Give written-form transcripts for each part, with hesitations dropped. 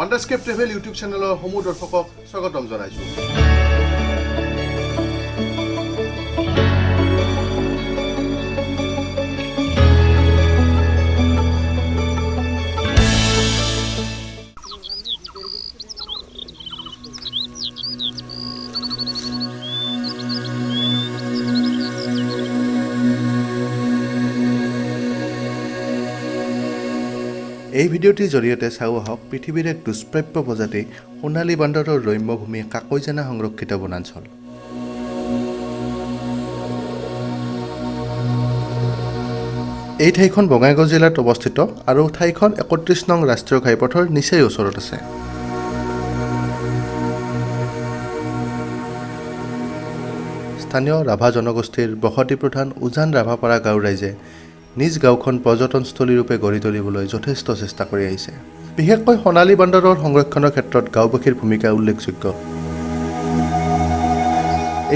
আণ্ডাৰস্কেপ travel YouTube চেনেলৰ সমূহ দৰ্শকক স্বাগতম জনাইছোঁ। এই ভিডিঅ'টিৰ জৰিয়তে চাওঁ আহক পৃথিৱীৰ এক দুষ্প্ৰাপ্য প্ৰজাতি সোণালী বান্দৰৰ ৰম্য ভূমি কাকৈজানা সংৰক্ষিত বনাঞ্চল। এই ঠাইখন বঙাইগাঁও জিলাত অৱস্থিত আৰু ঠাইখন ৩১ নং ৰাষ্ট্ৰীয় ঘাইপথৰ নিচেই ওচৰত আছে। স্থানীয় ৰাভা জনগোষ্ঠীৰ বসতি প্ৰধান উজান ৰাভাপাৰা গাঁও ৰাইজে নিজ গাঁওখন পৰ্যটনস্থলীৰূপে গঢ়ি তুলিবলৈ যথেষ্ট চেষ্টা কৰি আহিছে। বিশেষকৈ সোণালী বান্দৰৰ সংৰক্ষণৰ ক্ষেত্ৰত গাঁওবাসীৰ ভূমিকা উল্লেখযোগ্য।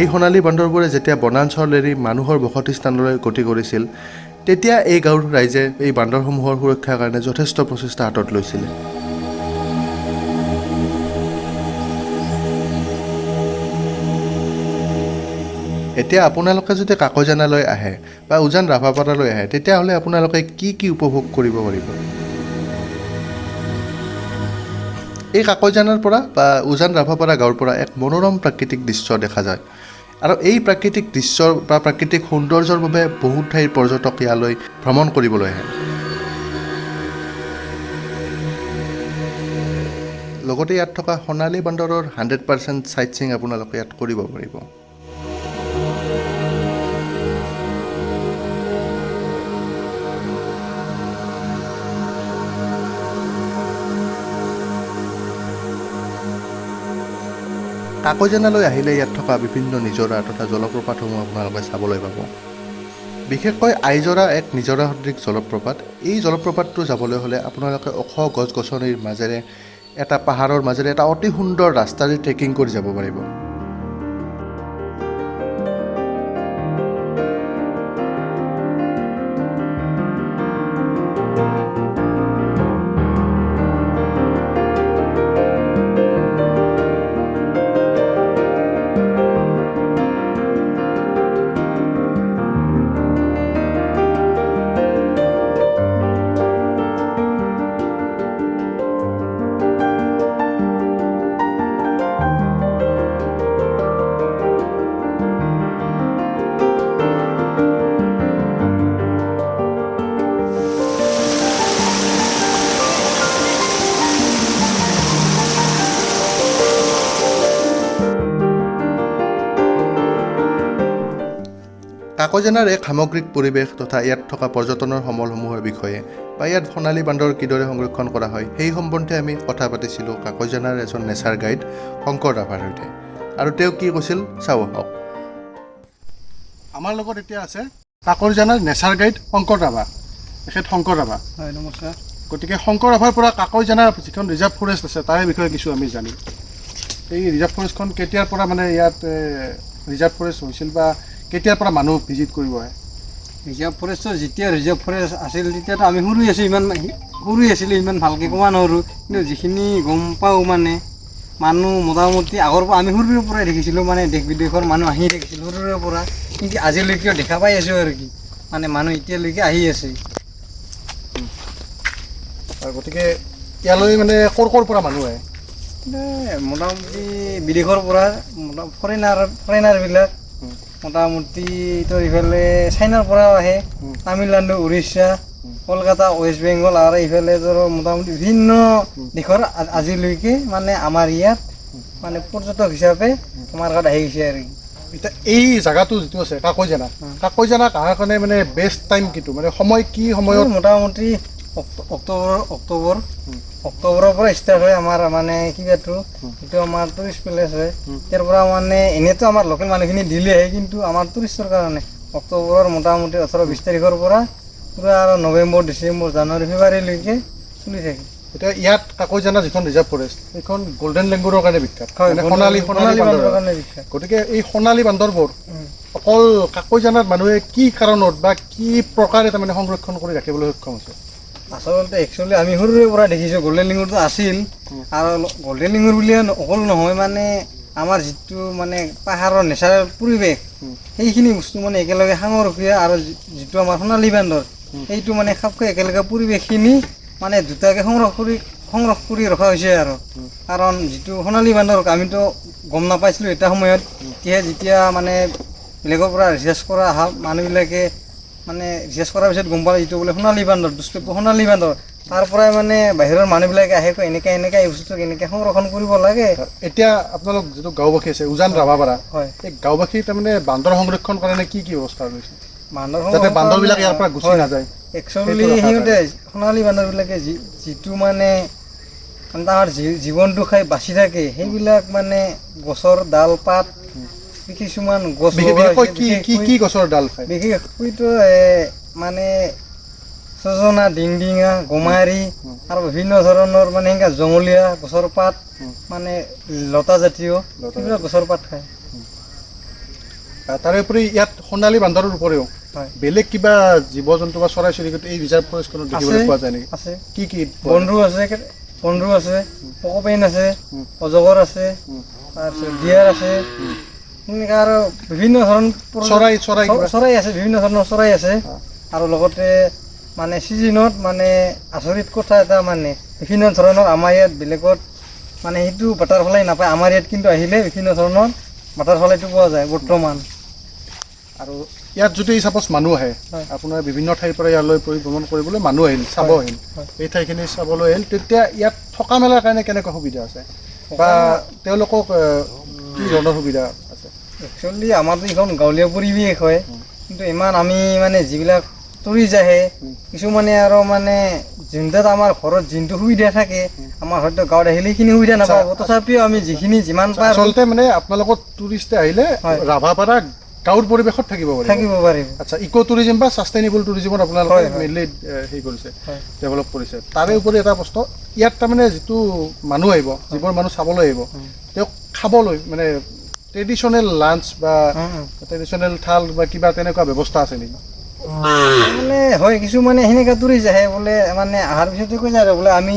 এই সোণালী বান্দৰবোৰে যেতিয়া বনাঞ্চল এৰি মানুহৰ বসতি স্থানলৈ গতি কৰিছিল, তেতিয়া এই গাঁৱৰ ৰাইজে এই বান্দৰসমূহৰ সুৰক্ষাৰ কাৰণে যথেষ্ট প্ৰচেষ্টা হাতত লৈছিলে। এতিয়া আপোনালোকে যদি কাকৈজানালৈ আহে বা উজান ৰাভাপাৰালৈ আহে, তেতিয়াহ'লে আপোনালোকে কি উপভোগ কৰিব পাৰিব? এই কাকৈজানাৰ পৰা বা উজান ৰাভাপাৰা গাঁৱৰ পৰা এক মনোৰম প্ৰাকৃতিক দৃশ্য দেখা যায় আৰু এই প্ৰাকৃতিক দৃশ্যৰ বা প্ৰাকৃতিক সৌন্দৰ্যৰ বাবে বহুত ঠাইৰ পৰ্যটক ইয়ালৈ ভ্ৰমণ কৰিবলৈ আহে। লগতে ইয়াত থকা সোণালী বান্দৰৰ 100% চাইট ছিং আপোনালোকে ইয়াত কৰিব পাৰিব। কাকৈজানালৈ আহিলে ইয়াত থকা বিভিন্ন নিজৰা তথা জলপ্ৰপাতসমূহ আপোনালোকে চাবলৈ পাব। বিশেষকৈ আইজৰা এক নিজৰা সদৃশ জলপ্ৰপাত। এই জলপ্ৰপাতটো যাবলৈ হ'লে আপোনালোকে ওখ গছ গছনিৰ মাজেৰে এটা পাহাৰৰ মাজেৰে এটা অতি সুন্দৰ ৰাস্তাৰে ট্ৰেকিং কৰি যাব পাৰিব। কাকৈজানাৰ এক সামগ্ৰিক পৰিৱেশ তথা ইয়াত থকা পৰ্যটনৰ সমলসমূহৰ বিষয়ে বা ইয়াত সোণালী বান্দৰ কিদৰে সংৰক্ষণ কৰা হয় সেই সম্বন্ধে আমি কথা পাতিছিলোঁ কাকৈজানাৰ এজন নেচাৰ গাইড শংকৰ ৰাভাৰ সৈতে। আৰু তেওঁ কি কৈছিল চাওঁ আহক। আমাৰ লগত এতিয়া আছে কাকৈজানাৰ নেচাৰ গাইড শংকৰ ৰাভা। তেখেত শংকৰ ৰাভা। হয়, নমস্কাৰ। গতিকে শংকৰ ৰাভাৰ পৰা কাকৈজানাৰ যিখন ৰিজাৰ্ভ ফৰেষ্ট আছে তাৰে বিষয়ে কিছু আমি জানিম। এই ৰিজাৰ্ভ ফৰেষ্টখন কেতিয়াৰ পৰা মানে ইয়াত ৰিজাৰ্ভ ফৰেষ্ট হৈছিল বা কেতিয়াৰ পৰা মানুহ ভিজিট কৰিব আহে? ৰিজাৰ্ভ ফৰেষ্টৰ যেতিয়া ৰিজাৰ্ভ ফৰেষ্ট আছিল তেতিয়াতো আমি সৰু আছিলোঁ, ইমান ভালকৈ ক'ব নোৱাৰোঁ। কিন্তু যিখিনি গম পাওঁ মানে মানুহ মোটামুটি আগৰ পৰা আমি সৰুৰে পৰাই দেখিছিলোঁ, মানে দেশ বিদেশৰ মানুহ আহি দেখিছিলোঁ সৰুৰে পৰা। কিন্তু আজিলৈকেও দেখা পাই আছোঁ আৰু কি মানে মানুহ এতিয়ালৈকে আহি আছে। গতিকে ইয়ালৈ মানে ক'ৰ পৰা মানুহ আহে? মোটামুটি বিদেশৰ পৰা ফৰেনাৰবিলাক মোটামুটি তোৰ ইফালে চাইনাৰ পৰাও আহে, তামিলনাডু, উৰিষ্যা, কলকাতা, ৱেষ্ট বেংগল আৰু ইফালে তোৰ মোটামুটি বিভিন্ন দেশৰ আজিলৈকে মানে আমাৰ ইয়াত মানে পৰ্যটক হিচাপে আমাৰ গাঁৱত আহি গৈছে আৰু এতিয়া এই জেগাটো যিটো আছে কাকৈজানা অহাৰ কাৰণে মানে বেষ্ট টাইম কিটো, মানে সময় কি সময়ত? মোটামুটি অক্টোবৰৰ পৰা ষ্টাৰ্ট হয় আমাৰ মানে কিবাটো, এইটো আমাৰ টুৰিষ্ট প্লেচ হয়। ইয়াৰ পৰা মানে এনেইতো আমাৰ লোকেল মানুহখিনি দিলে আহে, কিন্তু আমাৰ টুৰিষ্টৰ কাৰণে অক্টোবৰৰ মোটামুটি 18-20 তাৰিখৰ পৰা পূৰা আৰু নৱেম্বৰ, ডিচেম্বৰ, জানুৱাৰী, ফেব্ৰুৱাৰীলৈকে চলি থাকে। এতিয়া ইয়াত কাকৈজানা যিখন ৰিজাৰ্ভ ফৰেষ্ট সেইখন গল্ডেন লেংগুৰৰ কাৰণে বিখ্যাত। হয়, সোণালী বান্দৰৰ কাৰণে বিখ্যাত। গতিকে এই সোণালী বান্দৰবোৰ অকল কাকৈজানাত মানুহে কি কাৰণত বা কি প্ৰকাৰে তাৰমানে সংৰক্ষণ কৰি ৰাখিবলৈ সক্ষম হৈছে? আচলতে একচুৱেলি আমি সৰুৰে পৰা দেখিছোঁ গল্ডেন লিংগুৰটো আছিল আৰু গল্ডেন লিংগুৰ বুলিয়ে অকল নহয় মানে আমাৰ যিটো মানে পাহাৰৰ নেচাৰেল পৰিৱেশ সেইখিনি বস্তু মানে একেলগে সাঙুৰখীয়া আৰু যিটো আমাৰ সোণালী বান্দৰ সেইটো মানে খাপ খাই একেলগে পৰিৱেশখিনি মানে দুটাকে সংৰক্ষণ কৰি ৰখা হৈছে আৰু কাৰণ যিটো সোণালী বান্দৰক আমিতো গম নাপাইছিলোঁ এটা সময়ত যেতিয়া মানে বেলেগৰ পৰা ৰিচাৰ্চ কৰা অহা মানুহবিলাকে মানে ৰিচাৰ্চ কৰাৰ পিছত গম পালে যিটো বোলে সোণালী বান্দৰ দুষ্টপ্য সোণালী বান্দৰ তাৰ পৰাই মানে বাহিৰৰ মানুহবিলাকে আহে এনেকৈ এই বস্তুটোক এনেকৈ সংৰক্ষণ কৰিব লাগে। এতিয়া আপোনালোক যিটো গাঁওবাসী আছে উজান ৰাভাপাৰা হয় এই গাঁওবাসী তাৰমানে বান্দৰ সংৰক্ষণ কাৰণে কি ব্যৱস্থা লৈছে বান্দৰ যাতে বান্দৰবিলাক ইয়াৰ পৰা গুচি নাযায়? একচুৱেলি সিহঁতে সোণালী বান্দৰবিলাকে যিটো মানে তাৰ জীৱনটো খাই বাচি থাকে সেইবিলাক মানে গছৰ ডাল পাত কিছুমান গছ কি গছৰ ডাল খায় বিশেষকৈতো মানে ছজনা ডিংডিঙা গমাৰি আৰু বিভিন্ন ধৰণৰ মানে এনেকুৱা জঙলীয়া গছৰ পাত মানে লতা জাতীয় সেইবিলাক গছৰ পাত খায়। তাৰোপৰি ইয়াত সোণালী বান্দৰৰ উপৰিও বেলেগ কিবা জীৱ জন্তু বা চৰাই চিৰিকটি এই ৰিজাৰ্ভ ফৰেষ্টখনত দেখিবলৈ পোৱা যায় নেকি? আছে কি বনৰু আছে পকপাইন আছে অজগৰ আছে তাৰপিছত ডিয়াৰ আছে সেনেকৈ আৰু বিভিন্ন ধৰণৰ চৰাই আছে বিভিন্ন ধৰণৰ চৰাই আছে আৰু লগতে মানে ছিজনত মানে আচৰিত কথা এটা মানে বিভিন্ন ধৰণৰ আমাৰ ইয়াত বেলেগত মানে সেইটো বাটাৰফ্লাই নাপায় আমাৰ ইয়াত কিন্তু আহিলে বিভিন্ন ধৰণৰ বাটাৰফ্লাইটো পোৱা যায় বৰ্তমান। আৰু ইয়াত যদি চাপ'জ মানুহ আহে আপোনাৰ বিভিন্ন ঠাইৰ পৰা ইয়ালৈ পৰিভ্ৰমণ কৰিবলৈ মানুহ আহিল চাব আহিল এই ঠাইখিনি চাবলৈ আহিল তেতিয়া ইয়াত থকা মেলাৰ কাৰণে কেনেকুৱা সুবিধা আছে বা তেওঁলোকক কি ধৰণৰ সুবিধা আছে? একচুৱেলি আমাৰতো এইখন গাঁৱলীয়া পৰিৱেশ হয় কিন্তু ইমান আমি মানে যিবিলাক টুৰিষ্ট আহে কিছুমানে আৰু মানে যোনটোত আমাৰ ঘৰত যোনটো সুবিধা থাকে আমাৰ হয়তো গাঁৱত আহিলে সেইখিনি সুবিধা নাপাব তথাপিও আমি যিখিনি যিমান পাৰোঁ আচলতে মানে আপোনালোকৰ টুৰিষ্টে আহিলে ৰাভাপাৰা গাঁৱৰ পৰিৱেশত থাকিব পাৰিব। আচ্ছা ইক' টুৰিজিম বা ছাষ্টেইনেবল টুৰিজিমত আপোনালোকে মেইনলি হেৰি কৰিছে ডেভেলপ কৰিছে। তাৰে উপৰি এটা প্ৰশ্ন ইয়াত তাৰমানে যিটো মানুহ আহিব যিবোৰ মানুহ চাবলৈ আহিব তেওঁক খাবলৈ মানে ট্ৰেডিশ্যনেল লাঞ্চ বা ট্ৰেডিশ্যনেল থাল বা কিবা তেনেকুৱা ব্যৱস্থা আছে নেকি? মানে হয় কিছুমানে সেনেকা টুৰিষ্ট আহে বোলে মানে অহাৰ পিছতে কৈ যায় আৰু বোলে আমি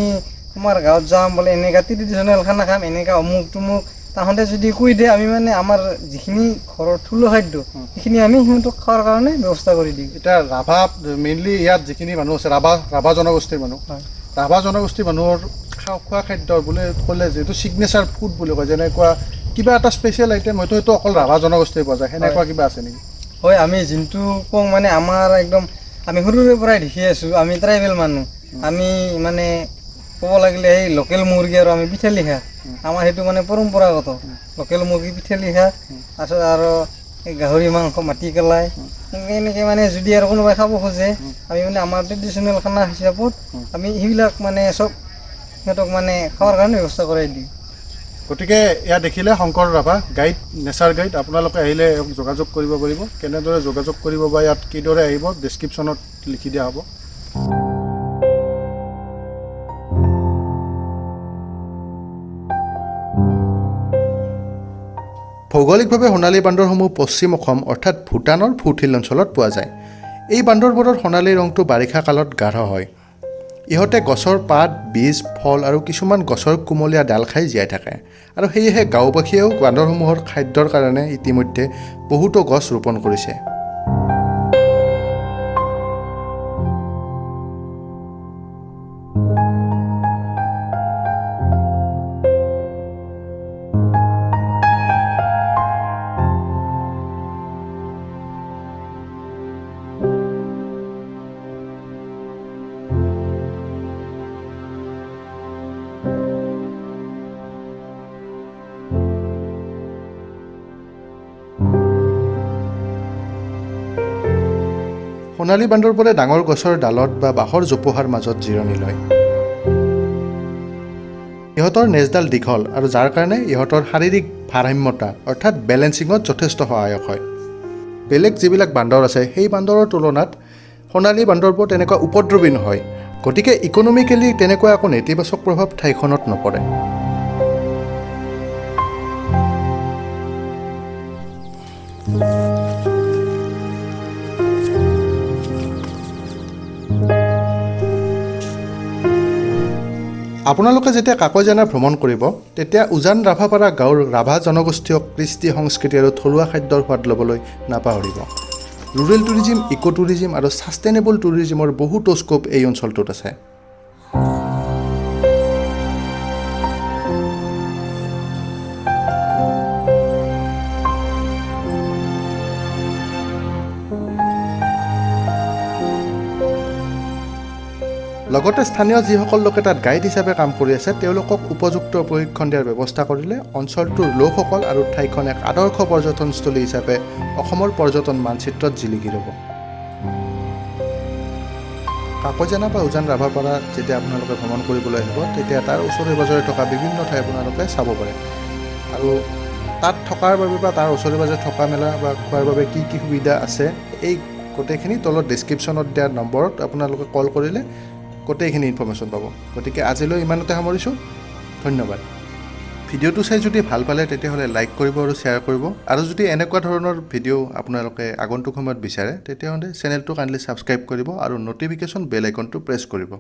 তোমাৰ গাঁৱত যাম বোলে এনেকা ট্ৰেডিশ্যনেল খানা খাম এনেকা অমুক তুমুক তাহাঁতে যদি কৈ দিয়ে আমি মানে আমাৰ যিখিনি ঘৰৰ থলুৱা খাদ্য সেইখিনি আমি সিহঁতক খোৱাৰ কাৰণে ব্যৱস্থা কৰি দিওঁ। এতিয়া ৰাভা মেইনলি ইয়াত যিখিনি মানুহ আছে ৰাভা জনগোষ্ঠীৰ মানুহ ৰাভা জনগোষ্ঠীৰ মানুহৰ খোৱা খাদ্য বুলি ক'লে যিহেতু ছিগনেচাৰ ফুড বুলি কয় যেনেকুৱা কিবা এটা স্পেচিয়েল আইটেম হয়তো সেইটো অকল ৰাভা জনগোষ্ঠীৰ পোৱা যায় সেনেকুৱা কিবা আছে নেকি? হয় আমি যোনটো কওঁ মানে আমাৰ একদম আমি সৰুৰে পৰাই দেখি আছোঁ আমি ট্ৰাইবেল মানুহ আমি মানে ক'ব লাগিলে সেই লোকেল মুৰ্গী আৰু আমি পিঠা লিখা আমাৰ সেইটো মানে পৰম্পৰাগত লোকেল মুৰ্গী পিঠা লিখা তাৰপিছত আৰু এই গাহৰি মাংস মাটি কেলাই এনেকৈ মানে যদি আৰু কোনোবাই খাব খোজে আমি মানে আমাৰ ট্ৰেডিশ্যনেল খানা হিচাপত আমি সেইবিলাক মানে চব সিহঁতক মানে খোৱাৰ কাৰণে ব্যৱস্থা কৰাই দিওঁ। গতিকে ইয়াত দেখিলে Shankar Rabha guide nature guide আপোনালোকে আহিলে যোগাযোগ কৰিব পাৰিব। কেনেদৰে যোগাযোগ কৰিব বা ইয়াত কিদৰে আহিব ডেছক্ৰিপশ্যনত লিখি দিয়া হ'ব। ভৌগোলিকভাৱে সোণালী বান্দৰসমূহ পশ্চিম অসম অৰ্থাৎ ভূটানৰ ফুটহিল অঞ্চলত পোৱা যায়। এই বান্দৰবোৰৰ সোণালী ৰংটো বাৰিষা কালত গাঢ় হয়। ইহঁতে গছৰ পাত বীজ ফল আৰু কিছুমান গছৰ কোমলীয়া ডাল খাই জীয়াই থাকে আৰু সেয়েহে গাঁওবাসীয়েও বান্দৰসমূহৰ খাদ্যৰ কাৰণে ইতিমধ্যে বহুতো গছ ৰোপণ কৰিছে। সোণালী বান্দৰবোৰে ডাঙৰ গছৰ ডালত বা বাঁহৰ জোপোহাৰ মাজত জিৰণি লয়। ইহঁতৰ নেজডাল দীঘল আৰু যাৰ কাৰণে ইহঁতৰ শাৰীৰিক ভাৰসাম্যতা অৰ্থাৎ বেলেঞ্চিঙত যথেষ্ট সহায়ক হয়। বেলেগ যিবিলাক বান্দৰ আছে সেই বান্দৰৰ তুলনাত সোণালী বান্দৰবোৰ তেনেকুৱা উপদ্ৰৱী নহয়, গতিকে ইকনমিকেলি তেনেকুৱা একো নেতিবাচক প্ৰভাৱ ঠাইখনত নপৰে। আপোনালোকে যেতিয়া কাকজানা ভ্ৰমণ কৰিব তেতিয়া উজান ৰাভাপাৰা গাঁৱৰ ৰাভা জনগোষ্ঠীয় কৃষ্টি সংস্কৃতি আৰু থলুৱা খাদ্যৰ সোৱাদ ল'বলৈ নাপাহৰিব। ৰুৰেল টুৰিজিম, ইক' টুৰিজিম আৰু ছাষ্টেইনেবল টুৰিজিমৰ বহুতো স্ক'প এই অঞ্চলটোত আছে। লগতে স্থানীয় যিসকল লোকে তাত গাইড হিচাপে কাম কৰি আছে তেওঁলোকক উপযুক্ত প্ৰশিক্ষণ দিয়াৰ ব্যৱস্থা কৰিলে অঞ্চলটোৰ লোকসকল আৰু ঠাইখন এক আদৰ্শ পৰ্যটনস্থলী হিচাপে অসমৰ পৰ্যটন মানচিত্ৰত জিলিকি ৰ'ব। কাকজানা বা উজান ৰাভাপাৰা যেতিয়া আপোনালোকে ভ্ৰমণ কৰিবলৈ আহিব তেতিয়া তাৰ ওচৰে পাজৰে থকা বিভিন্ন ঠাই আপোনালোকে চাব পাৰে আৰু তাত থকাৰ বাবে বা তাৰ ওচৰে পাজৰে থকা মেলা বা খোৱাৰ বাবে কি কি সুবিধা আছে এই গোটেইখিনি তলত ডেছক্ৰিপশ্যনত দিয়া নম্বৰত আপোনালোকে কল কৰিলে গোটেইখিনি ইনফৰ্মেশ্যন পাব। গতিকে আজিলৈ ইমানতে সামৰিছোঁ। ধন্যবাদ। ভিডিঅ'টো চাই যদি ভাল পালে তেতিয়াহ'লে লাইক কৰিব আৰু শ্বেয়াৰ কৰিব আৰু যদি এনেকুৱা ধৰণৰ ভিডিঅ' আপোনালোকে আগন্তুক সময়ত বিচাৰে তেতিয়াহ'লে চেনেলটো কাইণ্ডলি ছাবস্ক্ৰাইব কৰিব আৰু ন'টিফিকেশ্যন বেল আইকনটো প্ৰেছ কৰিব।